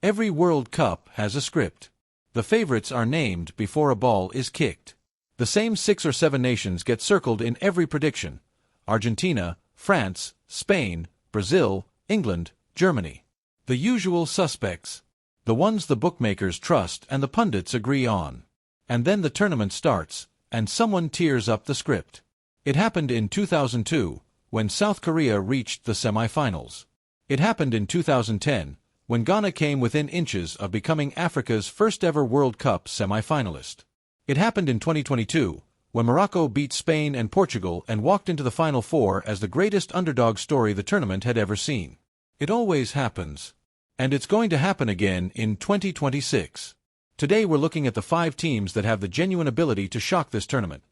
Every World Cup has a script. The favorites are named before a ball is kicked. The same 6 or 7 nations get circled in every prediction: Argentina, France, Spain, Brazil, England, Germany. The usual suspects. The ones the bookmakers trust and the pundits agree on. And then the tournament starts, and someone tears up the script. It happened in 2002, when South Korea reached the semi-finals. It happened in 2010, when Ghana came within inches of becoming Africa's first-ever World Cup semi-finalist. It happened in 2022, when Morocco beat Spain and Portugal and walked into the Final Four as the greatest underdog story the tournament had ever seen. It always happens. And it's going to happen again in 2026. Today we're looking at the 5 teams that have the genuine ability to shock this tournament.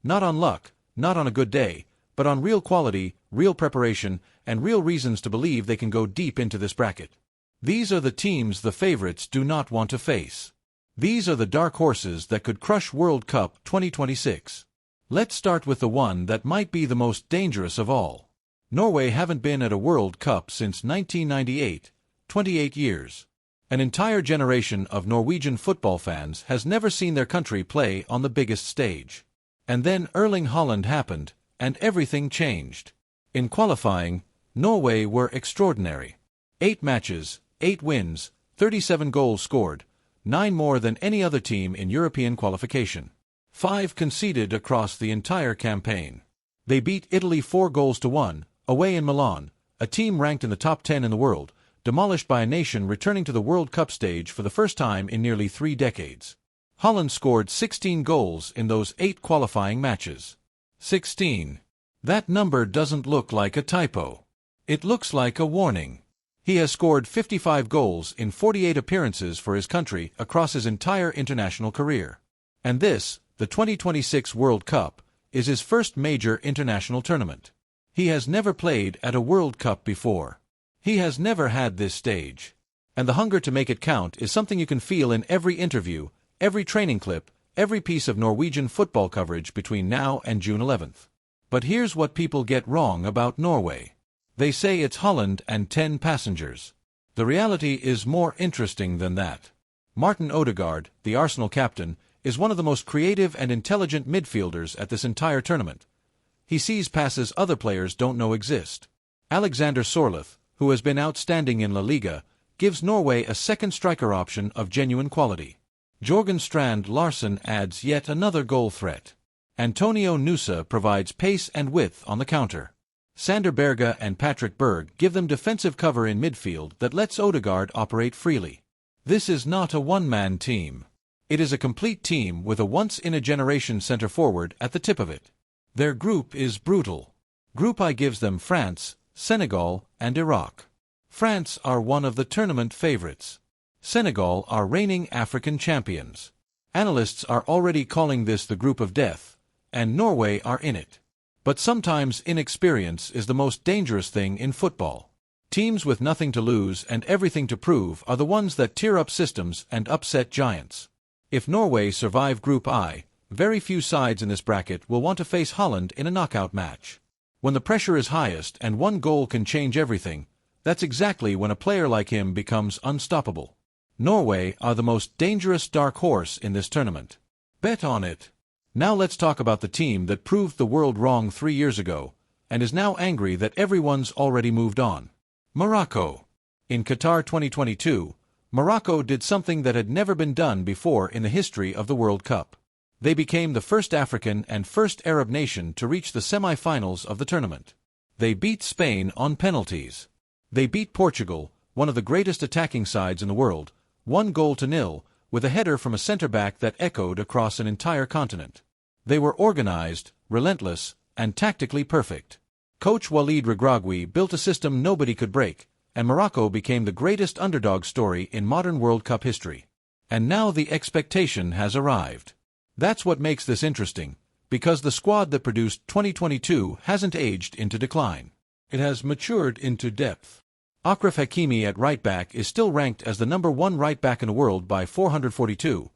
Not on luck, not on a good day, but on real quality, real preparation, and real reasons to believe they can go deep into this bracket. These are the teams the favorites do not want to face. These are the dark horses that could crush World Cup 2026. Let's start with the one that might be the most dangerous of all. Norway haven't been at a World Cup since 1998, 28 years. An entire generation of Norwegian football fans has never seen their country play on the biggest stage. And then Erling Haaland happened, and everything changed. In qualifying, Norway were extraordinary. 8 matches, 8 wins, 37 goals scored, 9 more than any other team in European qualification. 5 conceded across the entire campaign. They beat Italy 4-1, away in Milan, a team ranked in the top 10 in the world, demolished by a nation returning to the World Cup stage for the first time in nearly 3 decades. Haaland scored 16 goals in those 8 qualifying matches. 16. That number doesn't look like a typo. It looks like a warning. He has scored 55 goals in 48 appearances for his country across his entire international career. And this, the 2026 World Cup, is his first major international tournament. He has never played at a World Cup before. He has never had this stage. And the hunger to make it count is something you can feel in every interview, every training clip, every piece of Norwegian football coverage between now and June 11th. But here's what people get wrong about Norway. They say it's Haaland and 10 passengers. The reality is more interesting than that. Martin Odegaard, the Arsenal captain, is one of the most creative and intelligent midfielders at this entire tournament. He sees passes other players don't know exist. Alexander Sorloth, who has been outstanding in La Liga, gives Norway a second striker option of genuine quality. Jorgen Strand Larsen adds yet another goal threat. Antonio Nusa provides pace and width on the counter. Sander Berge and Patrick Berg give them defensive cover in midfield that lets Odegaard operate freely. This is not a one-man team. It is a complete team with a once-in-a-generation centre-forward at the tip of it. Their group is brutal. Group I gives them France, Senegal, and Iraq. France are one of the tournament favorites. Senegal are reigning African champions. Analysts are already calling this the group of death, and Norway are in it. But sometimes inexperience is the most dangerous thing in football. Teams with nothing to lose and everything to prove are the ones that tear up systems and upset giants. If Norway survive Group I, very few sides in this bracket will want to face Haaland in a knockout match. When the pressure is highest and one goal can change everything, that's exactly when a player like him becomes unstoppable. Norway are the most dangerous dark horse in this tournament. Bet on it. Now let's talk about the team that proved the world wrong 3 years ago, and is now angry that everyone's already moved on. Morocco. In Qatar 2022, Morocco did something that had never been done before in the history of the World Cup. They became the first African and first Arab nation to reach the semi-finals of the tournament. They beat Spain on penalties. They beat Portugal, one of the greatest attacking sides in the world, 1-0, with a header from a centre-back that echoed across an entire continent. They were organized, relentless, and tactically perfect. Coach Walid Regragui built a system nobody could break, and Morocco became the greatest underdog story in modern World Cup history. And now the expectation has arrived. That's what makes this interesting, because the squad that produced 2022 hasn't aged into decline. It has matured into depth. Achraf Hakimi at right-back is still ranked as the #1 right-back in the world by 442.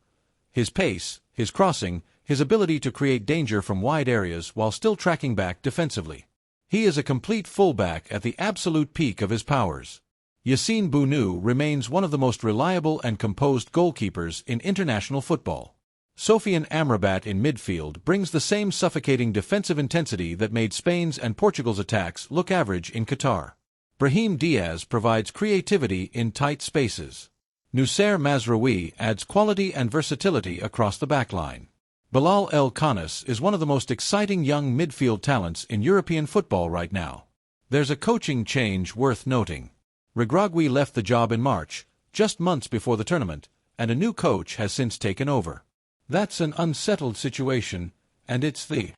His pace, his crossing, his ability to create danger from wide areas while still tracking back defensively. He is a complete fullback at the absolute peak of his powers. Yassine Bounou remains one of the most reliable and composed goalkeepers in international football. Sofiane Amrabat in midfield brings the same suffocating defensive intensity that made Spain's and Portugal's attacks look average in Qatar. Brahim Diaz provides creativity in tight spaces. Noussair Mazraoui adds quality and versatility across the backline. Bilal El Khanis is one of the most exciting young midfield talents in European football right now. There's a coaching change worth noting. Regragui left the job in March, just months before the tournament, and a new coach has since taken over. That's an unsettled situation, and it's the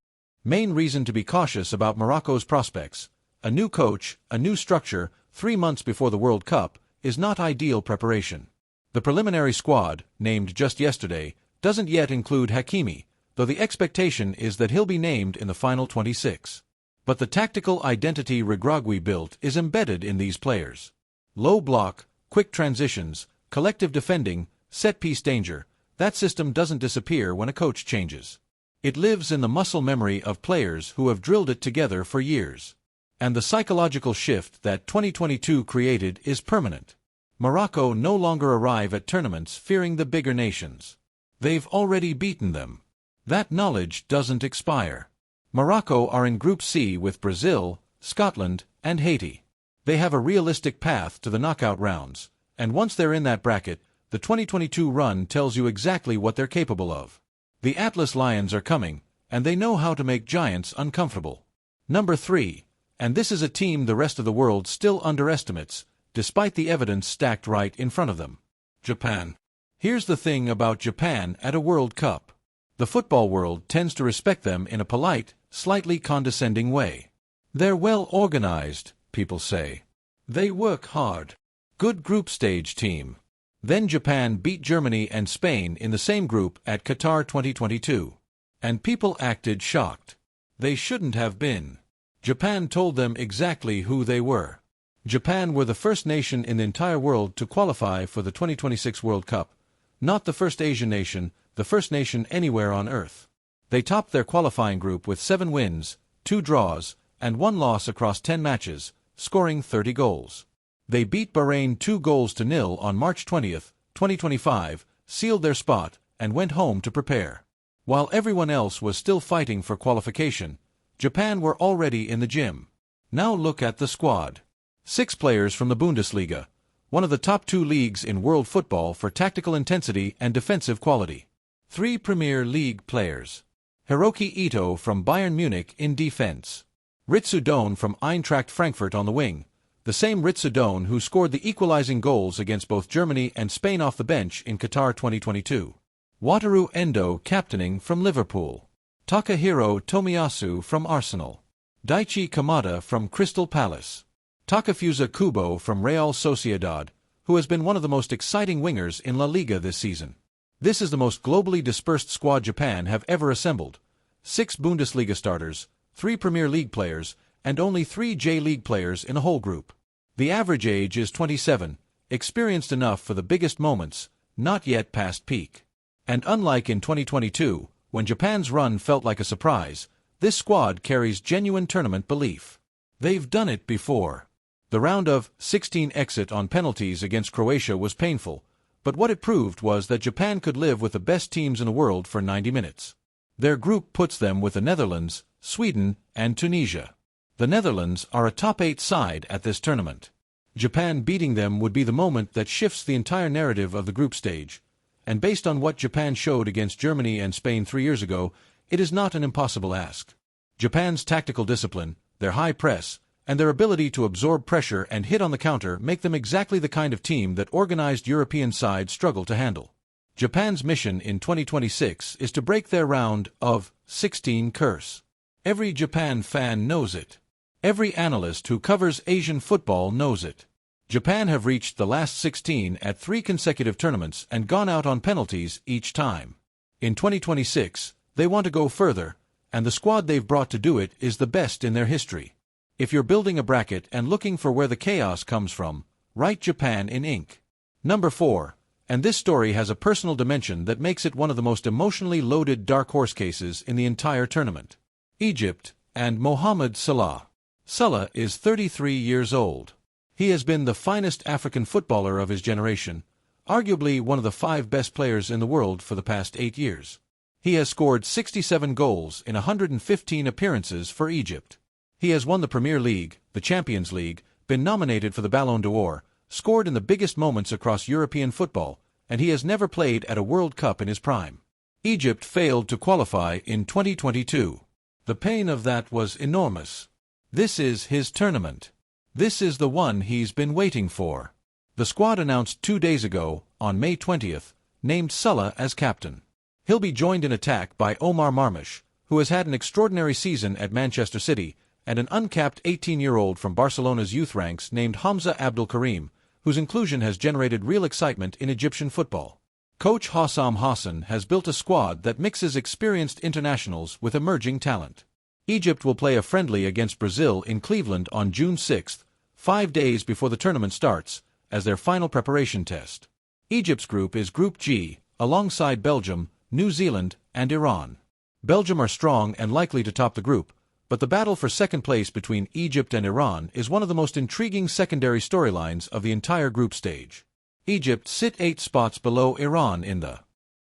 main reason to be cautious about Morocco's prospects. A new coach, a new structure, 3 months before the World Cup, is not ideal preparation. The preliminary squad, named just yesterday, doesn't yet include Hakimi, though the expectation is that he'll be named in the final 26. But the tactical identity Regragui built is embedded in these players. Low block, quick transitions, collective defending, set-piece danger. That system doesn't disappear when a coach changes. It lives in the muscle memory of players who have drilled it together for years. And the psychological shift that 2022 created is permanent. Morocco no longer arrive at tournaments fearing the bigger nations. They've already beaten them. That knowledge doesn't expire. Morocco are in Group C with Brazil, Scotland, and Haiti. They have a realistic path to the knockout rounds, and once they're in that bracket, the 2022 run tells you exactly what they're capable of. The Atlas Lions are coming, and they know how to make giants uncomfortable. Number 3, and this is a team the rest of the world still underestimates, despite the evidence stacked right in front of them. Japan. Here's the thing about Japan at a World Cup. The football world tends to respect them in a polite, slightly condescending way. They're well organized, people say. They work hard. Good group stage team. Then Japan beat Germany and Spain in the same group at Qatar 2022. And people acted shocked. They shouldn't have been. Japan told them exactly who they were. Japan were the first nation in the entire world to qualify for the 2026 World Cup. Not the first Asian nation, the first nation anywhere on Earth. They topped their qualifying group with 7 wins, 2 draws, and 1 loss across 10 matches, scoring 30 goals. They beat Bahrain 2-0 on March 20, 2025, sealed their spot, and went home to prepare. While everyone else was still fighting for qualification, Japan were already in the gym. Now look at the squad. 6 players from the Bundesliga, one of the top 2 leagues in world football for tactical intensity and defensive quality. 3 Premier League players. Hiroki Ito from Bayern Munich in defense. Ritsu Doan from Eintracht Frankfurt on the wing, the same Ritsu Doan who scored the equalizing goals against both Germany and Spain off the bench in Qatar 2022. Wataru Endo captaining from Liverpool. Takahiro Tomiyasu from Arsenal. Daichi Kamada from Crystal Palace. Takafusa Kubo from Real Sociedad, who has been one of the most exciting wingers in La Liga this season. This is the most globally dispersed squad Japan have ever assembled. 6 Bundesliga starters, 3 Premier League players, and only 3 J-League players in a whole group. The average age is 27, experienced enough for the biggest moments, not yet past peak. And unlike in 2022, when Japan's run felt like a surprise, this squad carries genuine tournament belief. They've done it before. The round of 16 exit on penalties against Croatia was painful, but what it proved was that Japan could live with the best teams in the world for 90 minutes. Their group puts them with the Netherlands, Sweden, and Tunisia. The Netherlands are a top 8 side at this tournament. Japan beating them would be the moment that shifts the entire narrative of the group stage, and based on what Japan showed against Germany and Spain 3 years ago, it is not an impossible ask. Japan's tactical discipline, their high press, and their ability to absorb pressure and hit on the counter make them exactly the kind of team that organized European sides struggle to handle. Japan's mission in 2026 is to break their round of 16 curse. Every Japan fan knows it. Every analyst who covers Asian football knows it. Japan have reached the last 16 at 3 consecutive tournaments and gone out on penalties each time. In 2026, they want to go further, and the squad they've brought to do it is the best in their history. If you're building a bracket and looking for where the chaos comes from, write Japan in ink. Number 4, and this story has a personal dimension that makes it one of the most emotionally loaded dark horse cases in the entire tournament. Egypt and Mohamed Salah. Salah is 33 years old. He has been the finest African footballer of his generation, arguably one of the 5 best players in the world for the past 8 years. He has scored 67 goals in 115 appearances for Egypt. He has won the Premier League, the Champions League, been nominated for the Ballon d'Or, scored in the biggest moments across European football, and he has never played at a World Cup in his prime. Egypt failed to qualify in 2022. The pain of that was enormous. This is his tournament. This is the one he's been waiting for. The squad announced 2 days ago, on May 20th, named Salah as captain. He'll be joined in attack by Omar Marmoush, who has had an extraordinary season at Manchester City, and an uncapped 18-year-old from Barcelona's youth ranks named Hamza Abdul Karim, whose inclusion has generated real excitement in Egyptian football. Coach Hossam Hassan has built a squad that mixes experienced internationals with emerging talent. Egypt will play a friendly against Brazil in Cleveland on June 6, 5 days before the tournament starts, as their final preparation test. Egypt's group is Group G, alongside Belgium, New Zealand, and Iran. Belgium are strong and likely to top the group, but the battle for second place between Egypt and Iran is one of the most intriguing secondary storylines of the entire group stage. Egypt sit 8 spots below Iran in the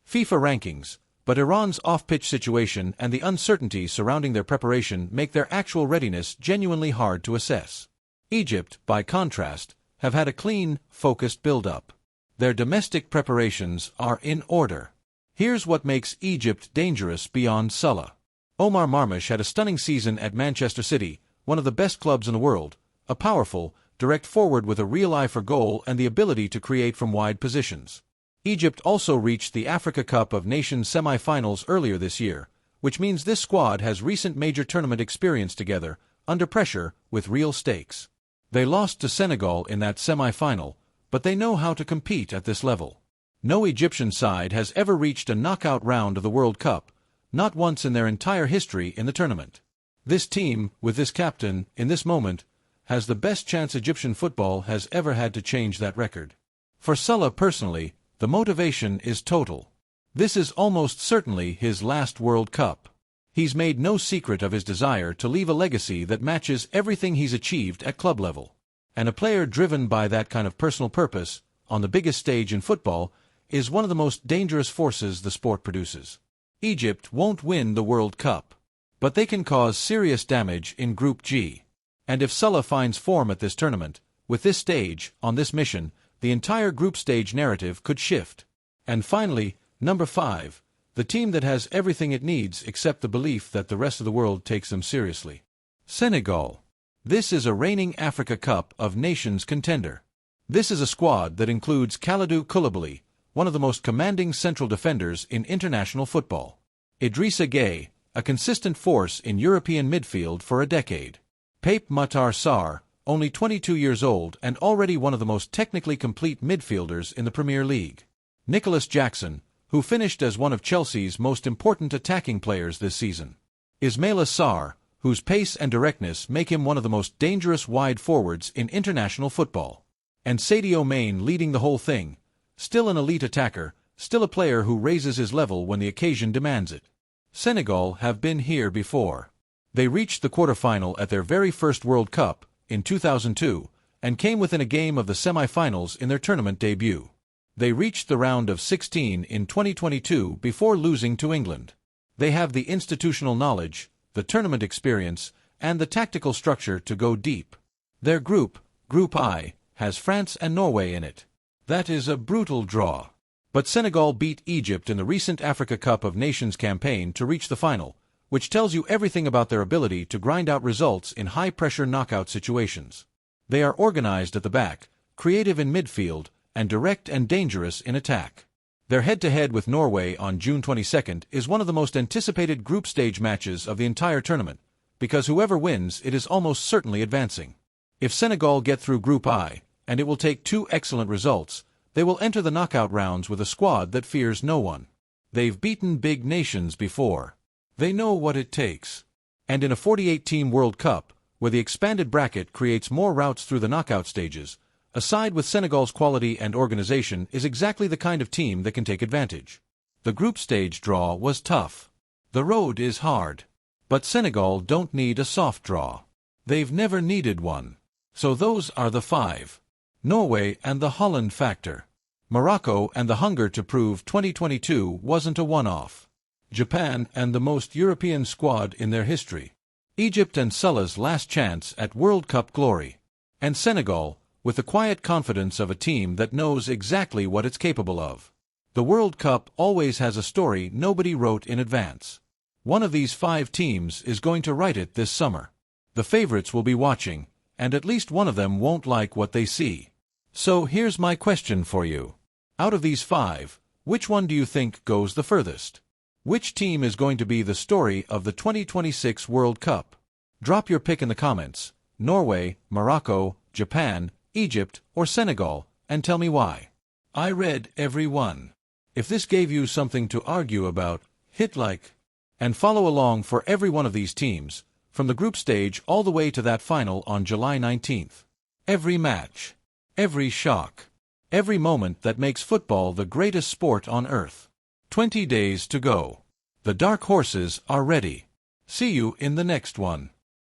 FIFA rankings, but Iran's off-pitch situation and the uncertainty surrounding their preparation make their actual readiness genuinely hard to assess. Egypt, by contrast, have had a clean, focused build-up. Their domestic preparations are in order. Here's what makes Egypt dangerous beyond Salah. Omar Marmoush had a stunning season at Manchester City, one of the best clubs in the world, a powerful, direct forward with a real eye for goal and the ability to create from wide positions. Egypt also reached the Africa Cup of Nations semi-finals earlier this year, which means this squad has recent major tournament experience together, under pressure, with real stakes. They lost to Senegal in that semi-final, but they know how to compete at this level. No Egyptian side has ever reached a knockout round of the World Cup, not once in their entire history in the tournament. This team, with this captain, in this moment, has the best chance Egyptian football has ever had to change that record. For Salah personally, the motivation is total. This is almost certainly his last World Cup. He's made no secret of his desire to leave a legacy that matches everything he's achieved at club level. And a player driven by that kind of personal purpose, on the biggest stage in football, is one of the most dangerous forces the sport produces. Egypt won't win the World Cup, but they can cause serious damage in Group G. And if Salah finds form at this tournament, with this stage, on this mission, the entire group stage narrative could shift. And finally, number 5, the team that has everything it needs except the belief that the rest of the world takes them seriously. Senegal. This is a reigning Africa Cup of Nations contender. This is a squad that includes Kalidou Koulibaly, one of the most commanding central defenders in international football. Idrissa Gueye, a consistent force in European midfield for a decade. Pape Matar Sarr, only 22 years old and already one of the most technically complete midfielders in the Premier League. Nicholas Jackson, who finished as one of Chelsea's most important attacking players this season. Ismaila Sarr, whose pace and directness make him one of the most dangerous wide forwards in international football. And Sadio Mane leading the whole thing, still an elite attacker, still a player who raises his level when the occasion demands it. Senegal have been here before. They reached the quarterfinal at their very first World Cup, in 2002, and came within a game of the semi-finals in their tournament debut. They reached the round of 16 in 2022 before losing to England. They have the institutional knowledge, the tournament experience, and the tactical structure to go deep. Their group, Group I, has France and Norway in it. That is a brutal draw. But Senegal beat Egypt in the recent Africa Cup of Nations campaign to reach the final, which tells you everything about their ability to grind out results in high-pressure knockout situations. They are organized at the back, creative in midfield, and direct and dangerous in attack. Their head-to-head with Norway on June 22 is one of the most anticipated group stage matches of the entire tournament, because whoever wins it is almost certainly advancing. If Senegal get through Group I, and it will take 2 excellent results, they will enter the knockout rounds with a squad that fears no one. They've beaten big nations before. They know what it takes. And in a 48-team World Cup, where the expanded bracket creates more routes through the knockout stages, a side with Senegal's quality and organization is exactly the kind of team that can take advantage. The group stage draw was tough. The road is hard. But Senegal don't need a soft draw. They've never needed one. So those are the 5. Norway and the Holland factor. Morocco and the hunger to prove 2022 wasn't a one-off. Japan and the most European squad in their history. Egypt and Salah's last chance at World Cup glory. And Senegal, with the quiet confidence of a team that knows exactly what it's capable of. The World Cup always has a story nobody wrote in advance. One of these 5 teams is going to write it this summer. The favorites will be watching, and at least one of them won't like what they see. So here's my question for you. Out of these 5, which one do you think goes the furthest? Which team is going to be the story of the 2026 World Cup? Drop your pick in the comments. Norway, Morocco, Japan, Egypt, or Senegal, and tell me why. I read every one. If this gave you something to argue about, hit like. And follow along for every one of these teams, from the group stage all the way to that final on July 19th. Every match. Every shock. Every moment that makes football the greatest sport on earth. 20 days to go. The dark horses are ready. See you in the next one.